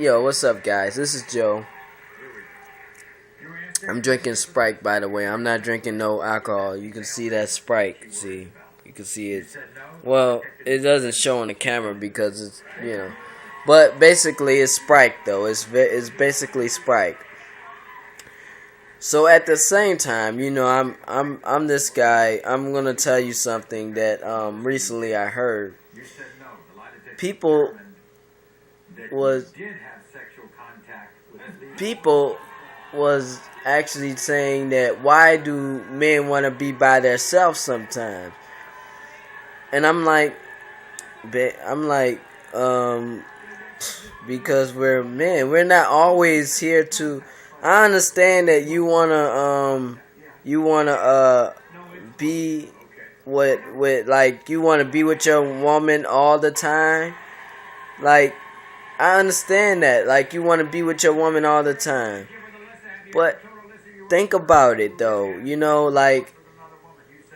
Yo, what's up, guys? This is Joe. I'm drinking Sprite, by the way. I'm not drinking no alcohol. You can see that Sprite. See, you can see it. Well, it doesn't show on the camera because it's. But basically, it's Sprite though. It's basically Sprite. So at the same time, I'm this guy. I'm gonna tell you something that recently I heard. People was people was actually saying that why do men want to be by themselves sometimes? And I'm like, because we're men. We're not always here to. I understand that you wanna be you wanna be with your woman all the time. Like, I understand that. Like, you wanna be with your woman all the time. But think about it though.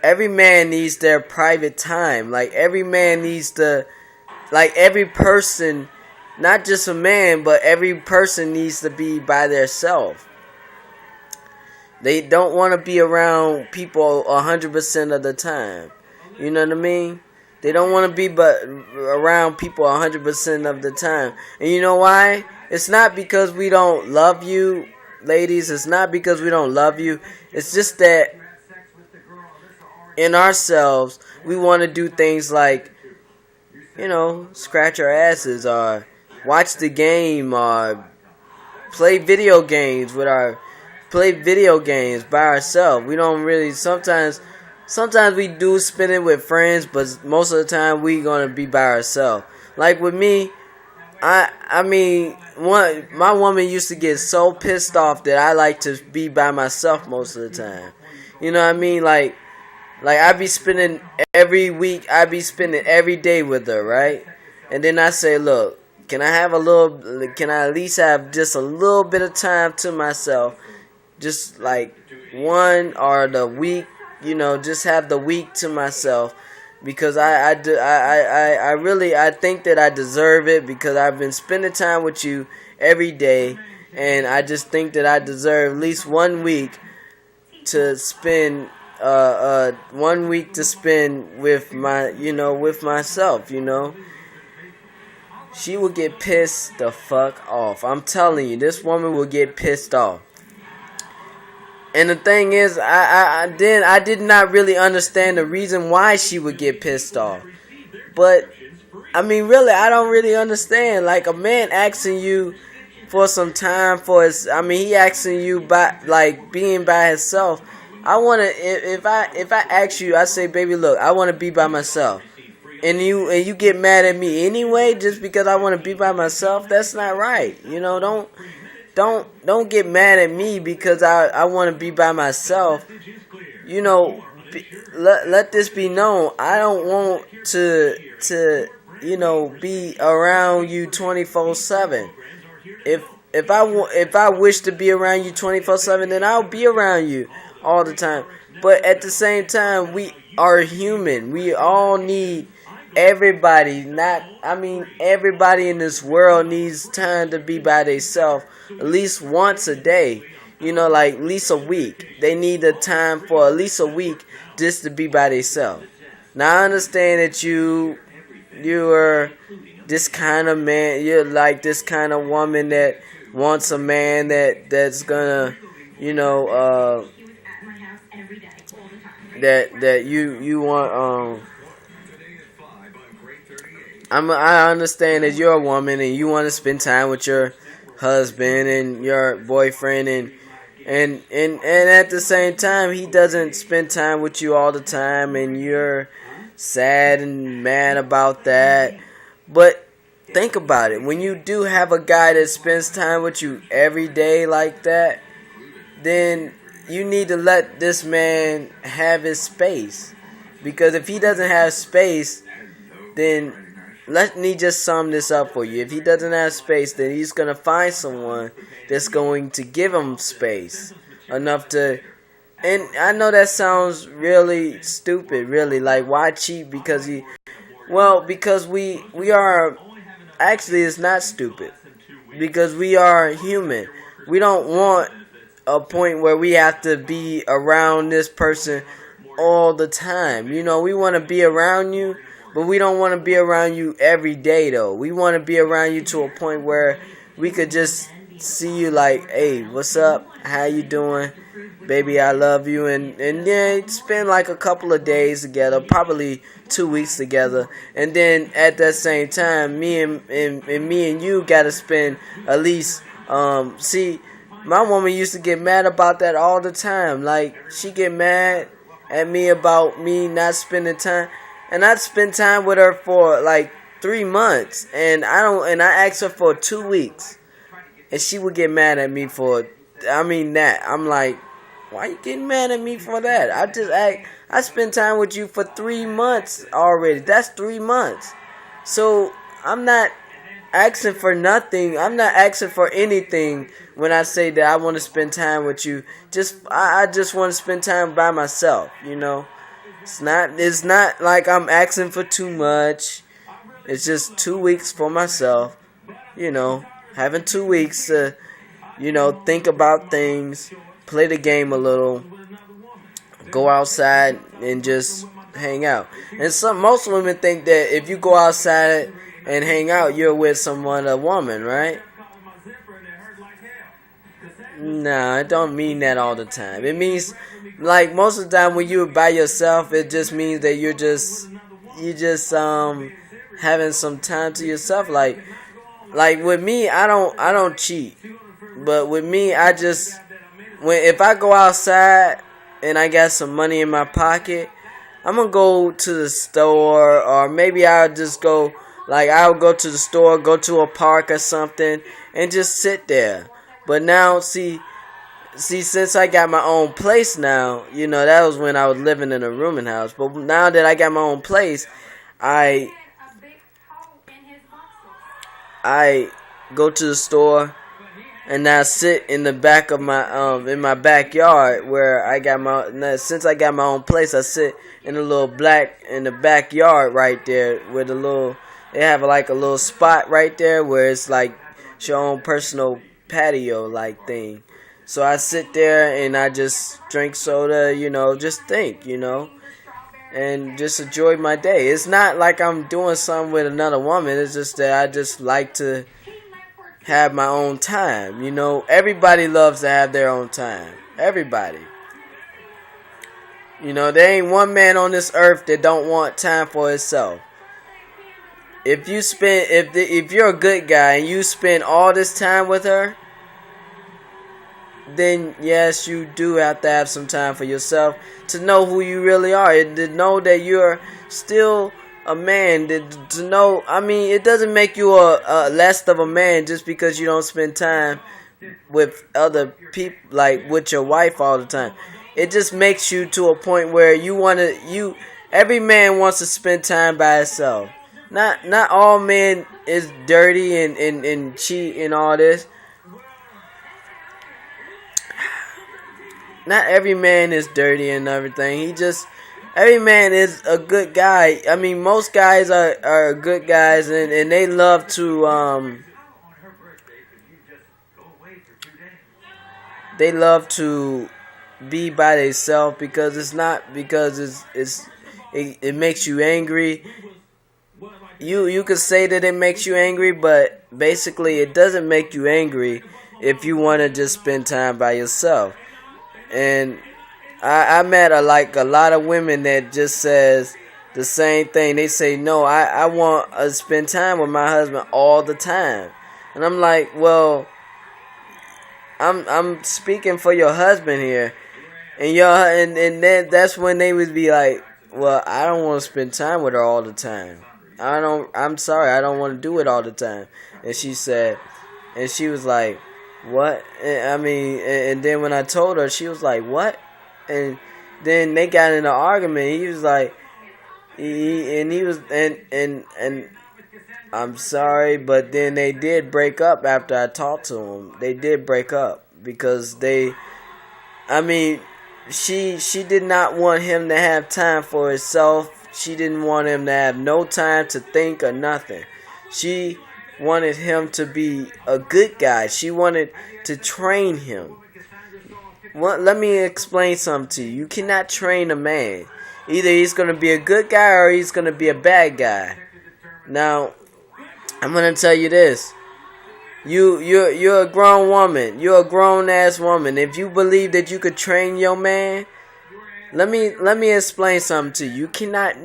Every man needs their private time. Like, every man needs to, like, every person, not just a man, but every person needs to be by themselves. They don't want to be around people 100% of the time. You know what I mean? They don't want to be around people 100% of the time. And you know why? It's not because we don't love you, ladies. It's not because we don't love you. It's just that in ourselves, we want to do things like, scratch our asses or watch the game or play video games by ourselves. We don't really sometimes we do spend it with friends, but most of the time we gonna be by ourselves. Like with me, my woman used to get so pissed off that I like to be by myself most of the time. You know what I mean? Like I be spending every day with her, right? And then I say, look, can I at least have just a little bit of time to myself? Just like one or the week, just have the week to myself, because I think that I deserve it, because I've been spending time with you every day, and I just think that I deserve at least 1 week to spend with with myself. She will get pissed the fuck off. I'm telling you, this woman will get pissed off. And the thing is, I did not really understand the reason why she would get pissed off. But really, I don't really understand. Like, a man asking you for some time he asking you by being by himself. If I ask you, I say, baby, look, I want to be by myself. And you get mad at me anyway just because I want to be by myself. That's not right. Don't get mad at me because I want to be by myself. Let this be known. I don't want to be around you 24/7. If I wish to be around you 24/7, then I'll be around you all the time. But at the same time, we are human. We all need everybody. Everybody in this world needs time to be by themselves at least once a day. Like at least a week. They need the time for at least a week just to be by themselves. Now I understand that you are this kind of man. You're like this kind of woman that wants a man that's gonna that you want I understand that you're a woman and you want to spend time with your husband and your boyfriend, and at the same time he doesn't spend time with you all the time, and you're sad and mad about that. But think about it. When you do have a guy that spends time with you every day like that, then you need to let this man have his space. Because if he doesn't have space, then let me just sum this up for you. If he doesn't have space, then he's going to find someone that's going to give him space enough to. And I know that sounds really stupid, really. Like, why cheat? Because we are. Actually, it's not stupid. because we are human. We don't want a point where we have to be around this person all the time. You know, we want to be around you, but we don't want to be around you every day though. We want to be around you to a point where we could just see you like, hey, what's up? How you doing? Baby, I love you. And then spend like a couple of days together, probably 2 weeks together. And then at that same time, me and you got to spend at least, see, my woman used to get mad about that all the time. Like, she get mad at me about me not spending time. And I'd spend time with her for like 3 months. And I asked her for 2 weeks. And she would get mad at me for, that. I'm like, why you getting mad at me for that? I spent time with you for 3 months already. That's 3 months. So I'm not asking for nothing. I'm not asking for anything when I say that I want to spend time with you. I just want to spend time by myself, you know. It's not like I'm asking for too much. It's just 2 weeks for myself, you know. Having 2 weeks to, you know, think about things, play the game a little, go outside and just hang out. And most women think that if you go outside and hang out, you're with someone, a woman, right? Nah, it don't mean that all the time. It means, like, most of the time when you're by yourself, it just means that you just having some time to yourself. Like with me, I don't cheat. But with me, if I go outside and I got some money in my pocket, I'm gonna go to the store, or maybe I'll just go, like, I'll go to the store, go to a park or something, and just sit there. But now, see, since I got my own place now, you know, that was when I was living in a rooming house. But now that I got my own place, I go to the store and I sit in the back of my in my backyard where since I got my own place, I sit in the backyard right there where they have like a little spot right there where it's like it's your own personal patio like thing. So I sit there and I just drink soda, you know, just think, you know, and just enjoy my day. It's not like I'm doing something with another woman. It's just that I just like to have my own time, you know. Everybody loves to have their own time. Everybody. You know, there ain't one man on this earth that don't want time for himself. If you're a good guy and you spend all this time with her, then yes, you do have to have some time for yourself to know who you really are and to know that you're still a man. To know, it doesn't make you a less of a man just because you don't spend time with other people, like with your wife all the time. It just makes you to a point where every man wants to spend time by himself. Not all men is dirty and cheat and all this. Not every man is dirty and everything. Every man is a good guy. Most guys are good guys and they love to be by themselves because it's not because it makes you angry. You could say that it makes you angry, but basically it doesn't make you angry if you want to just spend time by yourself. And I met a lot of women that just says the same thing. They say, no, I want to spend time with my husband all the time. And I'm like, well, I'm speaking for your husband here. And then that's when they would be like, well, I don't want to spend time with her all the time. I'm sorry, I don't want to do it all the time. And she was like, what? And then when I told her, she was like, what? And then they got in an argument. He was like, and I'm sorry, but then they did break up after I talked to him. They did break up because she did not want him to have time for himself. She didn't want him to have no time to think or nothing. She wanted him to be a good guy. She wanted to train him. Let me explain something to you. You cannot train a man. Either he's going to be a good guy or he's going to be a bad guy. Now, I'm going to tell you this. You're a grown woman. You're a grown ass woman. If you believe that you could train your man, let me explain something to you. You cannot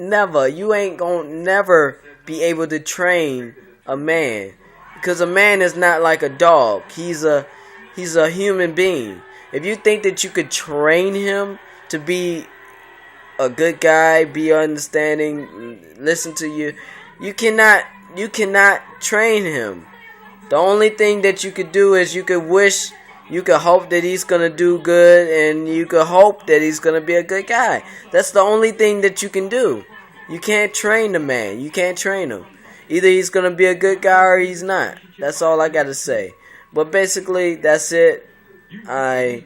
you ain't gonna never be able to train a man, because a man is not like a dog. He's a human being. If you think that you could train him to be a good guy, be understanding, listen to you, you cannot train him. The only thing that you could do is you could hope that he's going to do good, and you could hope that he's going to be a good guy. That's the only thing that you can do. You can't train the man. You can't train him. Either he's going to be a good guy or he's not. That's all I got to say. But basically, that's it. I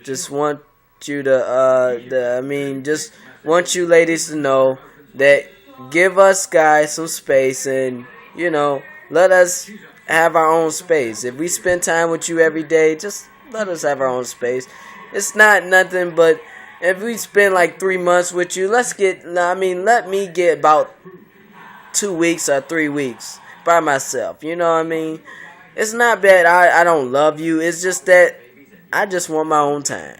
just want you to, just want you ladies to know that give us guys some space, and, let us have our own space. If we spend time with you every day, just let us have our own space. It's not nothing, but if we spend like 3 months with you, let me get about 2 weeks or 3 weeks by myself. You know what I mean? It's not that I don't love you. It's just that I just want my own time.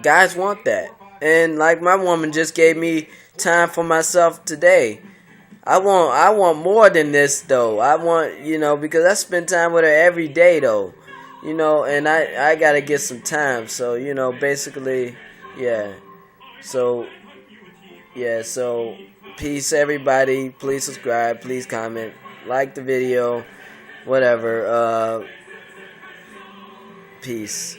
Guys want that. And like my woman just gave me time for myself today. I want more than this though. I want, because I spend time with her every day though. And I gotta get some time. So, basically, yeah. So peace everybody. Please subscribe, please comment, like the video, whatever. Peace.